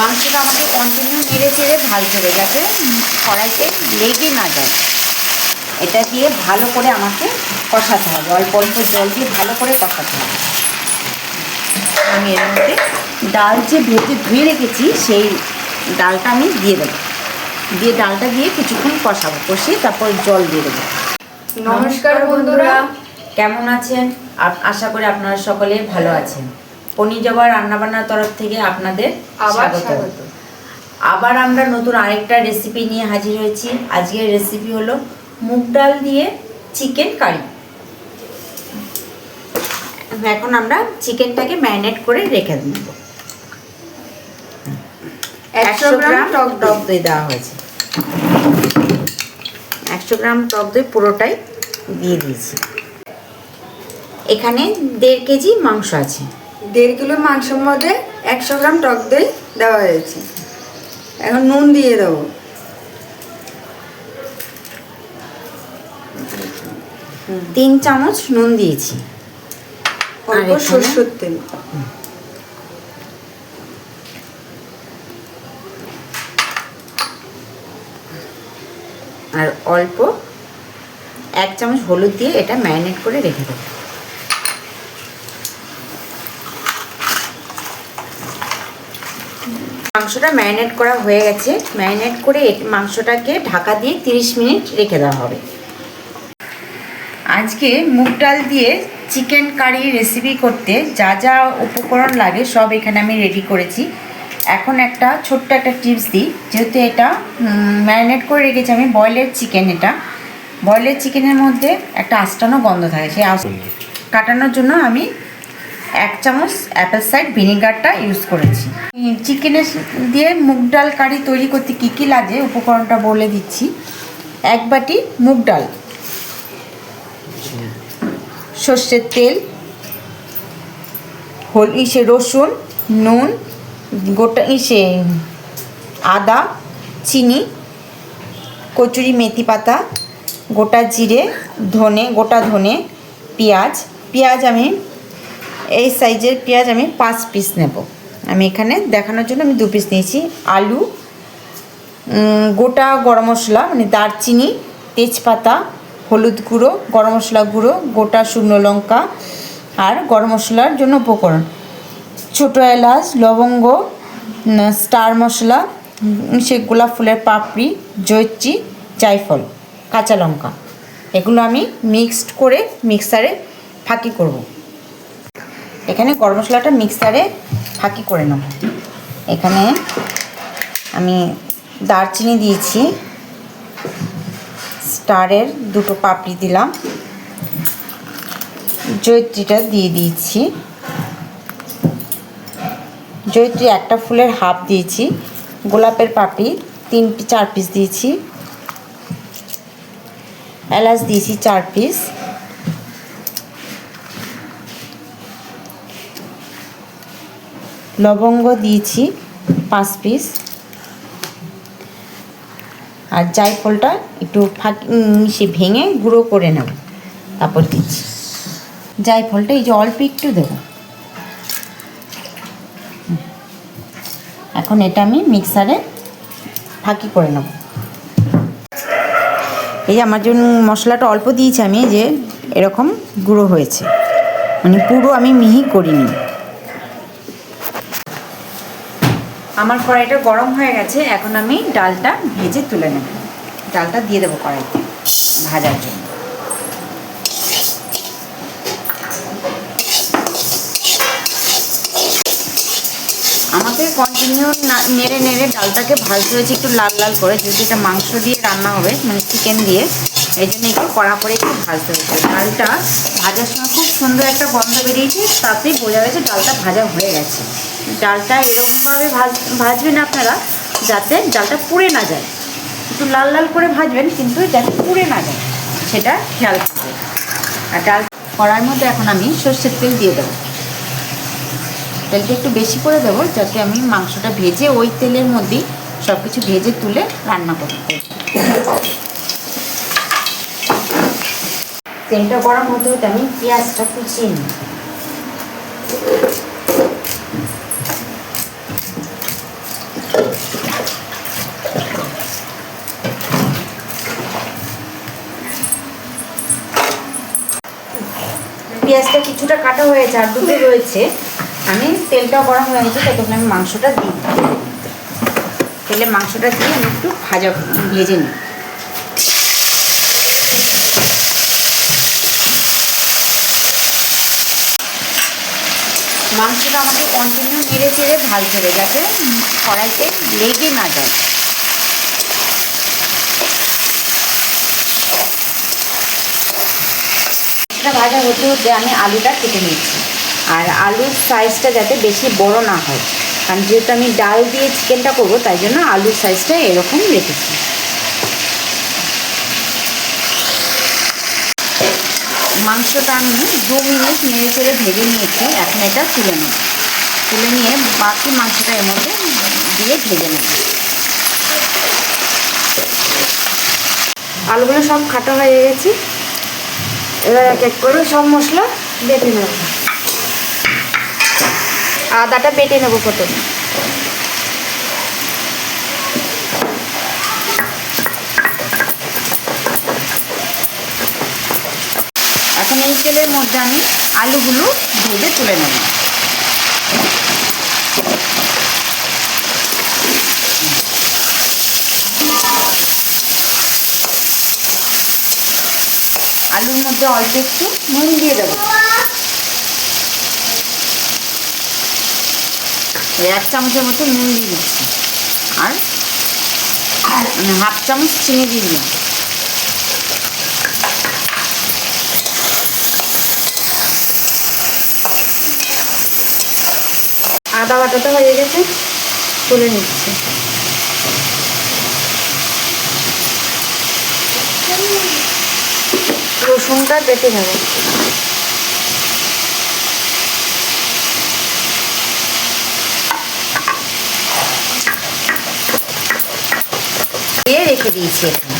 মাংসটা আমাকে কন্টিনিউ নেড়ে চেড়ে ভাজতে হবে যাতে কড়াইতে লেগে না যায়। এটা দিয়ে ভালো করে আমাকে কষাতে হবে, অল্প অল্প জল দিয়ে ভালো করে কষাতে হবে। আমি এর মধ্যে ডাল যে ভেজে ধুয়ে রেখেছি সেই ডালটা আমি দিয়ে দেবো, দিয়ে ডালটা দিয়ে কিছুক্ষণ কষাবো, কষিয়ে তারপর জল দিয়ে দেবো। নমস্কার বন্ধুরা, কেমন আছেন? আশা করি আপনারা সকলে ভালো আছেন। পনিজবা রান্নাবান্নার তরফ থেকে আপনাদের স্বাগত। আবার আমরা নতুন আরেকটা রেসিপি নিয়ে হাজির হয়েছি। আজকের রেসিপি হলো মুগ ডাল দিয়ে চিকেন কারি। এখন আমরা চিকেনটাকে ম্যারিনেট করে রেখে দেব। 100 গ্রাম টক দই দেওয়া হয়েছে। 100 গ্রাম টক দই পুরোটাই দিয়ে দিয়েছি। এখানে 1.5 কেজি মাংস আছে। 1.5 কিলো মাংসের মধ্যে 100 গ্রাম টক দই দেওয়া হয়েছে। এখন নুন দিয়ে দেবো। 3 চামচ নুন দিয়েছি। অল্প সরষের তেল। আর অল্প 1 চামচ হলুদ দিয়ে এটা ম্যারিনেট করে রেখে দেবো। মাংসটা ম্যারিনেট করা হয়ে গেছে। ম্যারিনেট করে মাংসটাকে ঢাকা দিয়ে 30 মিনিট রেখে দেওয়া হবে। আজকে মুগ ডাল দিয়ে চিকেন কারি রেসিপি করতে যা যা উপকরণ লাগে সব এখানে আমি রেডি করেছি। এখন একটা ছোট্ট একটা টিপস দিই, যেহেতু এটা ম্যারিনেট করে রেখেছি আমি বয়েলের চিকেন। এটা বয়েলের চিকেনের মধ্যে একটা আস্তানো গন্ধ থাকে, সেই কাটানোর জন্য আমি 1 চামচ অ্যাপেল সাইড ভিনিগারটা ইউজ করেছি। চিকেনের দিয়ে মুগ ডাল কারি তৈরি করতে কী কী লাগে উপকরণটা বলে দিচ্ছি। 1 বাটি মুগ ডাল, সর্ষের তেল, রসুন, নুন, গোটা আদা, চিনি, কচুরি মেথি পাতা, গোটা জিরে, গোটা ধনে, পেঁয়াজ আমি এই সাইজের পেঁয়াজ আমি 5 পিস নেব। আমি এখানে দেখানোর জন্য আমি 2 পিস নিয়েছি। আলু, গোটা গরম মশলা মানে দারচিনি, তেজপাতা, হলুদ গুঁড়ো, গরম মশলা গুঁড়ো, গোটা শুকনো লঙ্কা আর গরম মশলার জন্য উপকরণ ছোটো এলাচ, লবঙ্গ, স্টার মশলা, গোলাপ ফুলের পাপড়ি, জয়ত্রী, জায়ফল, কাঁচা লঙ্কা। এগুলো আমি মিক্সড করে মিক্সারে ফাঁকি করব। এখানে গরম মশলাটা মিক্সারে ফাঁকি করে নেব। এখানে আমি দারচিনি দিয়েছি, স্টারের 2টো পাপড়ি দিলাম, জয়ত্রীটা দিয়ে দিয়েছি, জয়ত্রী একটা ফুলের হাফ দিয়েছি, গোলাপের পাপড়ি 4 পিস দিয়েছি, এলাচ দিয়েছি 4 পিস, লবঙ্গ দিয়েছি 5 পিস, আর জায়ফলটা একটু ভেঙে গুঁড়ো করে নেব, তারপর দিচ্ছি জায়ফলটা। এই যে অল্প একটু দেবো। এখন এটা আমি মিক্সারে ফাঁকি করে নেব। এই যে আমার জন্য মশলাটা অল্প দিয়েছি আমি, যে এরকম গুঁড়ো হয়েছে, মানে পুরো আমি মিহি করিনি। আমার কড়াইটা গরম হয়ে গেছে। এখন আমি ডালটা ভেজে তুলে নেব। ডালটা দিয়ে দেবো কড়াইতে ভাজার জন্য। আমাকে কন্টিনিউ নেড়ে নেড়ে ডালটাকে ভাজতে হয়েছে একটু লাল লাল করে, যেহেতু এটা মাংস দিয়ে রান্না হবে, মানে চিকেন দিয়ে, এই জন্য একটু কড়া করে একটু ভাজতে হয়েছে। ডালটা ভাজার সময় খুব সুন্দর একটা গন্ধ বেরিয়েছে, তাতেই বোঝা গেছে ডালটা ভাজা হয়ে গেছে। ডালটা এরকমভাবে ভাজবেন আপনারা যাতে ডালটা পুড়ে না যায়। একটু লাল লাল করে ভাজবেন, কিন্তু যাতে পুড়ে না যায় সেটা খেয়াল রাখবে। আর ডাল কড়াইয়ের মধ্যে এখন আমি সর্ষের তেল দিয়ে দেবো। তেলটা একটু বেশি করে দেবো, যাতে আমি মাংসটা ভেজে ওই তেলের মধ্যেই সব কিছু ভেজে তুলে রান্না করতে। তেলটা গরম হতে হতে আমি পেঁয়াজটা কুচিয়ে নিই। গেছে আর দুটো রয়েছে। আমি তেলটা গরম হয়ে গেছে, তখন আমি মাংসটা দিই। তেলে মাংসটা দিয়ে আমি একটু ভেজে নিই। মাংসটা আমাকে কন্টিনিউ নেড়ে চেড়ে ভাজতে হবে, যাতে কড়াইতে লেগে না যায়। ভাজা হতে হতে আমি আলুটা কেটে নিচ্ছি। আর আলুর সাইজটা যাতে বেশি বড় না হয়, কারণ যেহেতু আমি ডাল দিয়ে চিকেনটা করবো, তাই জন্য আলুর সাইজটা এরকম রেখেছি। মাংসটা আমি 2 মিনিট নেড়ে চেড়ে ভেজে নিয়েছি। এখন এটা তুলে নেব। তুলে নিয়ে বাকি মাংসটা এর মধ্যে দিয়ে ভেজে নেব। আলুগুলো সব কাটা হয়ে গেছে। এবার এক এক করে সব মশলা বেটে নেব। আদাটা বেটে নেব প্রথমে। এখন এই তেলের মধ্যে আমি আলুগুলো ভেজে তুলে নেব। আলুর মধ্যে অল্প একটু নুন দিয়ে দেবো। 1 চামচের মতো নুন দিয়ে দিচ্ছি। আর 1/2 চামচ চিনি দিয়ে দিলাম। আদা বাটাটা হয়ে গেছে, তুলে নিচ্ছি। রসুনটা বেটে নেব। দিয়ে রেখে দিয়েছি। এখানে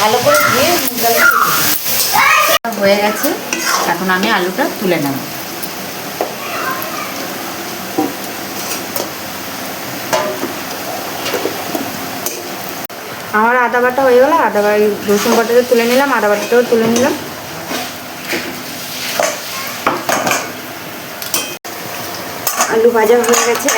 ভালো করে ধুয়ে মুগ ডালটা হয়ে গেছে। এখন আমি আলুটা তুলে নেব। আমার আদা বাটা হয়ে গেল। রসুন বাটাটা তুলে নিলাম, আদা বাটাটাও তুলে নিলাম। আলু ভাজা হয়ে গেছে।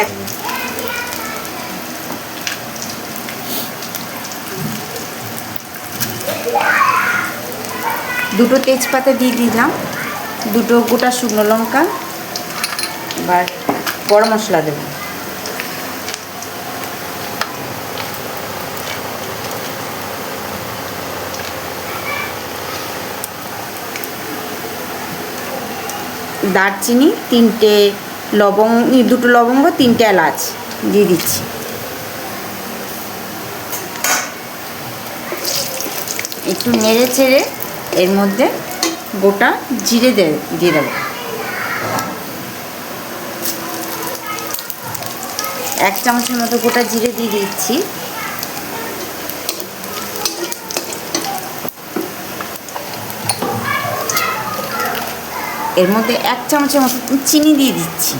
দুটো তেজপাতা দিয়ে দিলাম, 2 গোটা শুকনো লঙ্কা। এবার গরম মশলা দেব। দারচিনি, 3টে লবঙ্গ, 2টো লবঙ্গ, 3টে এলাচ দিয়ে দিচ্ছি। একটু নেড়ে চেড়ে এর মধ্যে গোটা জিরে দিয়ে দেবো। 1 চামচের মতো গোটা জিরে দিয়ে দিচ্ছি। এর মধ্যে 1 চামচের মতো চিনি দিয়ে দিচ্ছি।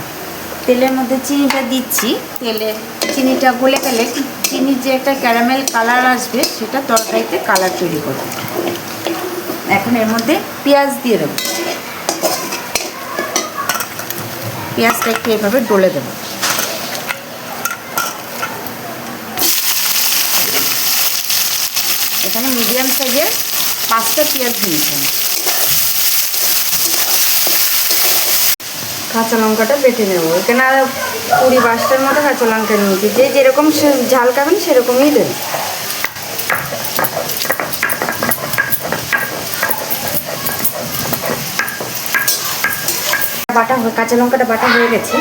তেলের মধ্যে চিনিটা দিচ্ছি। চিনিটা গলে গেলে চিনির যে একটা ক্যারামেল কালার আসবে, সেটা তরকারিতে কালার তৈরি করবে। এখন এর মধ্যে পেঁয়াজ দিয়ে দেবো। পেঁয়াজটা একটু এভাবে ডলে দেবো। এখানে মিডিয়াম সাইজের 5টা পেঁয়াজ দিয়েছি। কাঁচা লঙ্কাটা বেটে নেবো। এখানে 20-22টার মতো কাঁচা লঙ্কা নিয়েছি। যে যেরকম ঝাল খাবেন সেরকমই দেবেন। কাঁচা লঙ্কাটা বাটা হয়ে গেছে,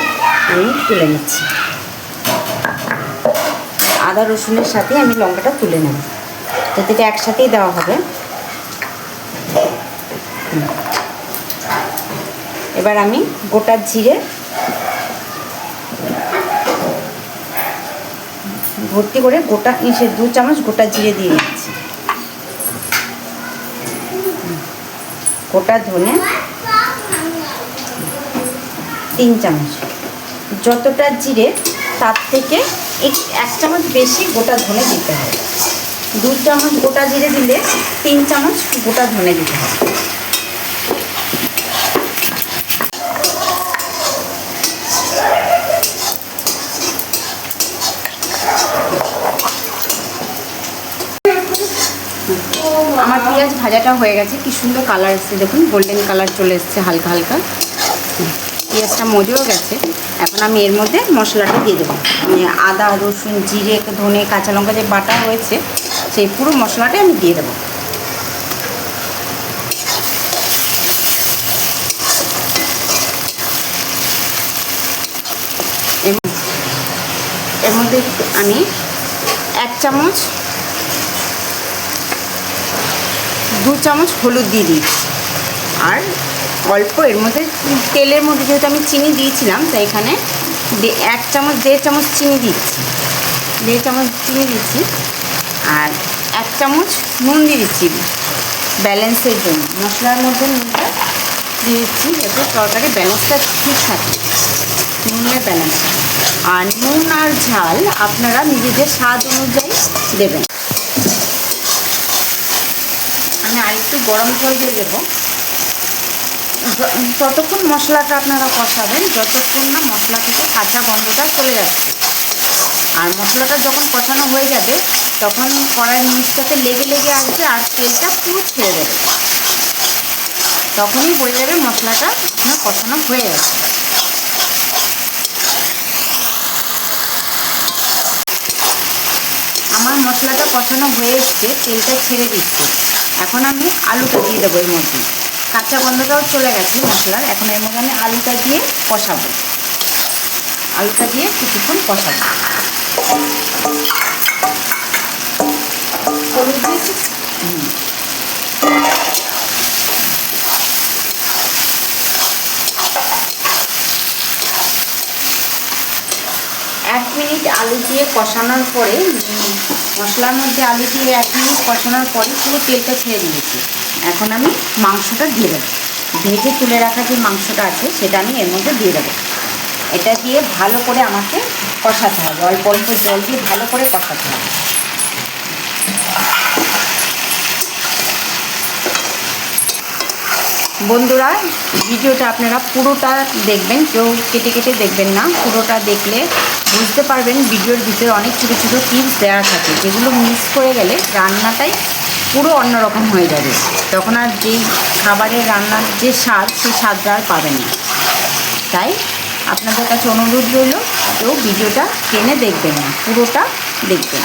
আমি তুলে নিচ্ছি। আদা রসুনের সাথে আমি লঙ্কাটা তুলে নেব, যাতে এটা একসাথেই দেওয়া হবে। এবার আমি গোটা জিরে ভর্তি করে 2 চামচ গোটা জিরে দিয়ে দিচ্ছি। গোটা ধনে 3 চামচ। যতটা জিরে তার থেকে 1 চামচ বেশি গোটা ধনে দিতে হবে। 2 চামচ গোটা জিরে দিলে 3 চামচ গোটা ধনে দিতে হবে। পেঁয়াজ ভাজাটা হয়ে গেছে, কি সুন্দর কালার এসছে দেখুন, গোল্ডেন কালার চলে এসছে হালকা হালকা। পেঁয়াজটা মজেও গেছে। এখন আমি এর মধ্যে মশলাটা দিয়ে দেবো, আদা রসুন জিরে ধনে কাঁচা লঙ্কা যে বাটা হয়েছে সেই পুরো মশলাটা আমি দিয়ে দেবো। এর মধ্যে আমি 1 চামচ 2 চামচ হলুদ দিয়ে দিচ্ছি। আর অল্প এর মধ্যে তেলের মধ্যে যেহেতু আমি চিনি দিয়েছিলাম, তাই এখানে 1 চামচ 1.5 চামচ চিনি দিচ্ছি, 1.5 চামচ চিনি দিচ্ছি। আর 1 চামচ নুন দিয়ে দিচ্ছি ব্যালেন্সের জন্য। মশলার মধ্যে নুনটা দিয়ে দিচ্ছি যাতে তরকারি ব্যালেন্সটা ঠিক থাকে, নুনের ব্যালেন্সটা। আর নুন আর ঝাল আপনারা নিজেদের স্বাদ অনুযায়ী দেবেন। আমি আরেকটু গরম জল দিয়ে দেবো। ততক্ষণ মশলাটা আপনারা কষাবেন যতক্ষণ না মশলা থেকে কাঁচা গন্ধটা চলে যাচ্ছে। আর মশলাটা যখন কষানো হয়ে যাবে তখন কড়াইয়ের নিচটাতে লেগে লেগে আসবে আর তেলটা পুরো ছেড়ে দেবে, তখনই বোঝা যাবে মশলাটা আপনার কষানো হয়ে গেছে। আমার মশলাটা কষানো হয়ে এসছে, তেলটা ছেড়ে দিচ্ছে। এখন আমি আলুটা দিয়ে দেবো এর মধ্যে, কাঁচা গন্ধটাও চলে গেছে মশলার। এখন এর মধ্যে আমি আলুটা দিয়ে কষাবো, আলুটা দিয়ে কিছুক্ষণ কষাবো। হলুদ দিয়েছি, 1 মিনিট আলু দিয়ে কষানোর পরে, মশলার মধ্যে আলু দিয়ে 1 মিনিট কষানোর পরে পুরো তেলটা ছেড়ে দিয়েছি। এখন আমি মাংসটা দিয়ে দেবো, ভেজে তুলে রাখা যে মাংসটা আছে সেটা আমি এর মধ্যে দিয়ে দেবো। এটা দিয়ে ভালো করে আমাকে কষাতে হবে, অল্প অল্প জল দিয়ে ভালো করে কষাতে হবে। বন্ধুরা, ভিডিওটা আপনারা পুরোটা দেখবেন, কেউ কেটে কেটে দেখবেন না। পুরোটা দেখলে বুঝতে পারবেন ভিডিওর ভিতরে অনেক ছোটো ছোটো টিপস দেওয়া থাকে, যেগুলো মিস করে গেলে রান্নাটাই পুরো অন্যরকম হয়ে যাবে। তখন আর যেই খাবারের রান্নার যে স্বাদ, সেই স্বাদটা আর পাবেন না। তাই আপনাদের কাছে অনুরোধ রইল, কেউ ভিডিওটা টেনে দেখবেন না, পুরোটা দেখবেন।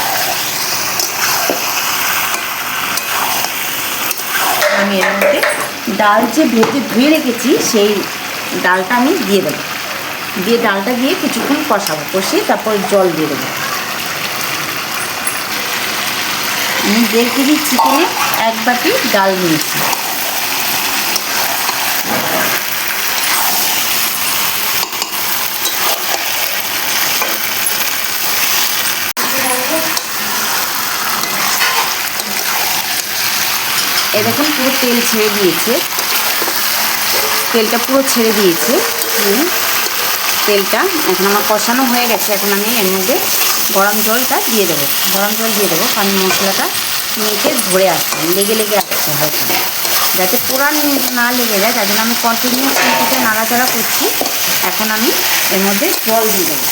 আমি এর মধ্যে ডাল যে ভেজে ধুয়ে রেখেছি সেই ডালটা আমি দিয়ে দেবো, দিয়ে ডালটা দিয়ে কিছুক্ষণ কষাবো, কষিয়ে তারপর জল দিয়ে দেবো। আমি 1.5 কেজি চিকেনে 1 বাটি ডাল নিয়েছি। এ দেখুন পুরো তেল ছেড়ে দিয়েছে, তেলটা পুরো ছেড়ে দিয়েছে তেলটা। এখন আমার কষানো হয়ে গেছে। এখন আমি এর মধ্যে গরম জলটা দিয়ে দেবো, গরম জল দিয়ে দেবো, কারণ মশলাটা নিচে ধরে আসছে, লেগে লেগে আসছে হয়তো, যাতে পুরা না লেগে যায়, তার জন্য আমি কন্টিনিউ থেকে নাড়াচাড়া করছি। এখন আমি এর মধ্যে জল দিয়ে দেবো।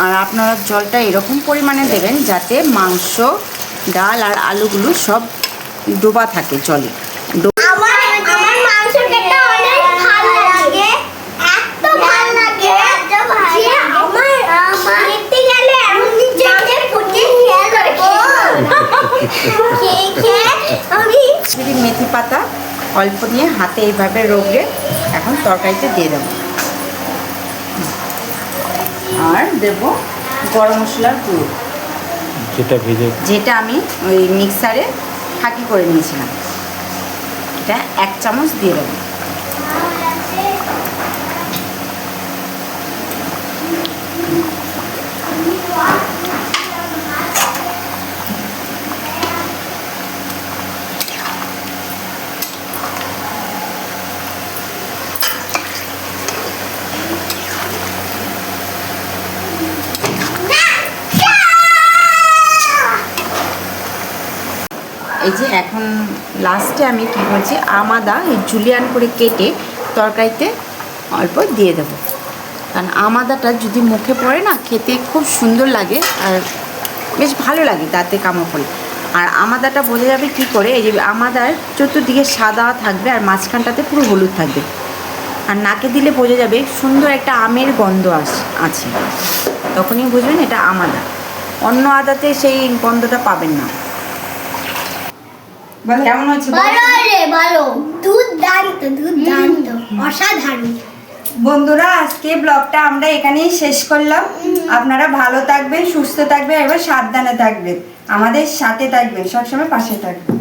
আর আপনারা জলটা এরকম পরিমাণে দেবেন যাতে মাংস, ডাল আর আলুগুলো সব ডোবা থাকে জলে। আমার মাংস খেতে অনেক ভালো লাগে, এত ভালো লাগে যে আমার খেতে গেলে এমনি জলে ফুটে খেয়ে আমি মেথি পাতা অল্প নিয়ে হাতে এইভাবে রগড়ে এখন তরকারিতে দিয়ে দেবো। আর দেব গরম মশলার গুঁড়ো, যেটা আমি ওই মিক্সারে ফাঁকি করে নিয়েছিলাম, এটা 1 চামচ দিয়ে দেবো। এই যে এখন লাস্টে আমি কি করছি, আমাদা এই জুলিয়ান করে কেটে তরকারিতে অল্প দিয়ে দেবো। কারণ আমাদাটা যদি মুখে পড়ে না, খেতে খুব সুন্দর লাগে আর বেশ ভালো লাগে দাঁতে কামড় পড়ে। আর আমাদাটা বোঝা যাবে কি করে, এই যে আমাদার চতুর্দিকে সাদা থাকবে আর মাঝখানটাতে পুরো হলুদ থাকবে, আর নাকে দিলে বোঝা যাবে সুন্দর একটা আমের গন্ধ আছে, তখনই বুঝবেন এটা আমাদা। অন্য আদাতে সেই গন্ধটা পাবেন না। বলো কেমন হচ্ছে? ভালো রে ভালো, দুর্দান্ত দুর্দান্ত অসাধারণ। বন্ধুরা, আজকে ব্লগটা আমরা এখানেই শেষ করলাম। আপনারা ভালো থাকবেন, সুস্থ থাকবেন, এবার সাবধানে থাকবেন, আমাদের সাথে থাকবেন, সবসময় পাশে থাকবেন।